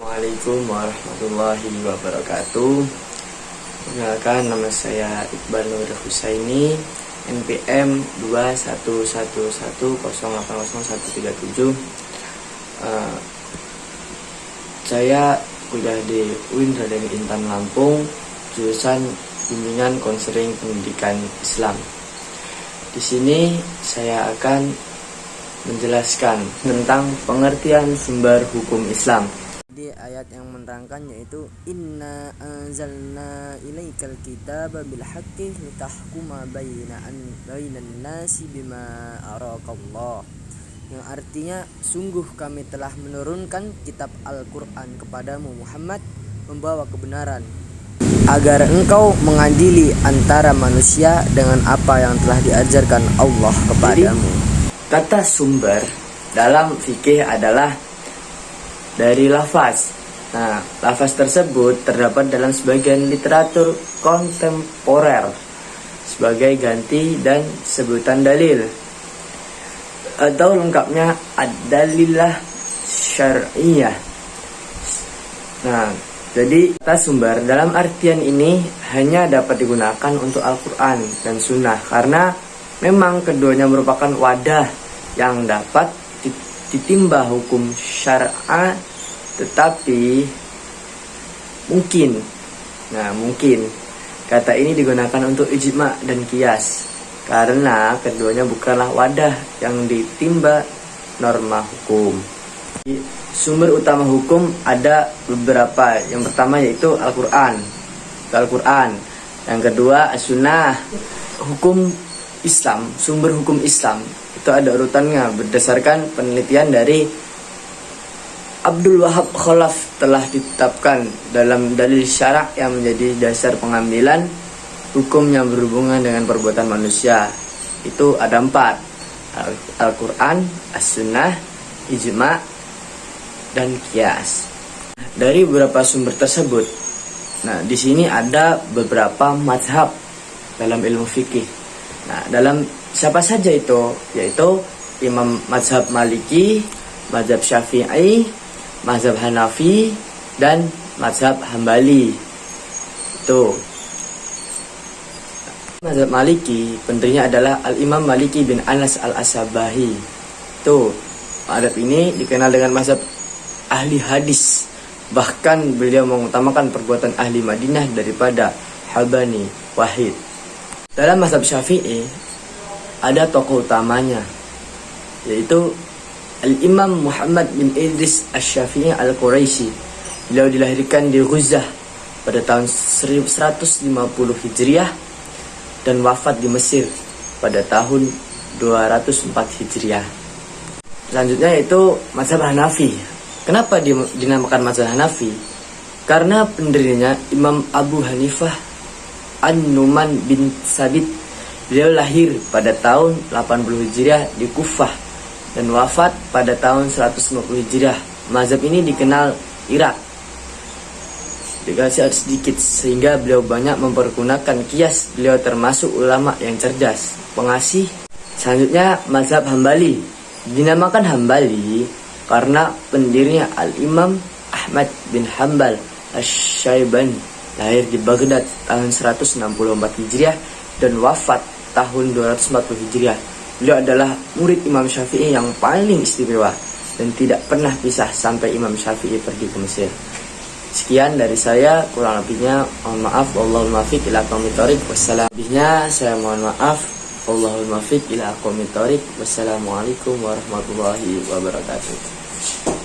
Assalamualaikum warahmatullahi wabarakatuh. Perkenalkan, nama saya Iqbal Nur Husaini, NPM 2111080137. Saya kuliah di UIN Raden Intan Lampung, jurusan Bimbingan Konseling Pendidikan Islam. Di sini saya akan menjelaskan tentang pengertian sumber hukum Islam. Di ayat yang menerangkan yaitu inna anzalna ilaikal kitaba bil haqqi litahkuma bainan nasi bima araqallah, yang artinya sungguh kami telah menurunkan kitab Al-Qur'an kepadamu Muhammad membawa kebenaran agar engkau mengadili antara manusia dengan apa yang telah diajarkan Allah kepadamu. Jadi, kata sumber dalam fikih adalah dari lafaz. Nah, lafaz tersebut terdapat dalam sebagian literatur kontemporer sebagai ganti dan sebutan dalil, atau lengkapnya ad-dalilah syar'iyah. Nah, jadi kata sumber dalam artian ini hanya dapat digunakan untuk Al-Quran dan Sunnah, karena memang keduanya merupakan wadah yang dapat ditimba hukum syar'a, tetapi mungkin kata ini digunakan untuk ijma dan qiyas, karena keduanya bukanlah wadah yang ditimba norma hukum. Sumber utama hukum ada beberapa. Yang pertama yaitu Al-Quran. Yang kedua As-Sunnah. Hukum Islam, sumber hukum Islam itu ada urutannya berdasarkan penelitian dari Abdul Wahab Khalaf, telah ditetapkan dalam dalil syarak yang menjadi dasar pengambilan hukum yang berhubungan dengan perbuatan manusia. Itu ada 4: Al-Quran, As-Sunnah, Ijma, dan Qiyas. Dari beberapa sumber tersebut, nah di sini ada beberapa mazhab dalam ilmu fikih. Nah, dalam siapa saja itu? Yaitu Imam mazhab Maliki, mazhab Syafi'i, mazhab Hanafi, dan mazhab Hambali. Itu mazhab Maliki, pendirinya adalah Al-Imam Maliki bin Anas Al-Asabahi. Itu mazhab ini dikenal dengan mazhab ahli hadis. Bahkan beliau mengutamakan perbuatan ahli Madinah daripada Habani Wahid. Dalam mazhab Syafi'i ada tokoh utamanya, yaitu Al-Imam Muhammad bin Idris Asy-Syafi'i Al-Quraisy. Beliau dilahirkan di Ghuzah pada tahun 150 Hijriah dan wafat di Mesir pada tahun 204 Hijriah. Selanjutnya yaitu mazhab Hanafi. Kenapa dinamakan mazhab Hanafi? Karena pendirinya Imam Abu Hanifah An-Numan bin Sabit. Beliau lahir pada tahun 80 Hijriah di Kufah dan wafat pada tahun 150 Hijriah. Mazhab ini dikenal Irak. Dikasih sedikit sehingga beliau banyak mempergunakan qiyas. Beliau termasuk ulama yang cerdas, pengasih. Selanjutnya mazhab Hambali. Dinamakan Hambali karena pendirinya Al-Imam Ahmad bin Hanbal Asy-Syaibani, lahir di Baghdad tahun 164 Hijriah dan wafat tahun 240 Hijriah. Beliau adalah murid Imam Syafi'i yang paling istimewa dan tidak pernah pisah sampai Imam Syafi'i pergi ke Mesir. Sekian dari saya, kurang lebihnya mohon maaf. Wallahul muwaffiq ila aqwamit thoriq. Wassalamualaikum warahmatullahi wabarakatuh.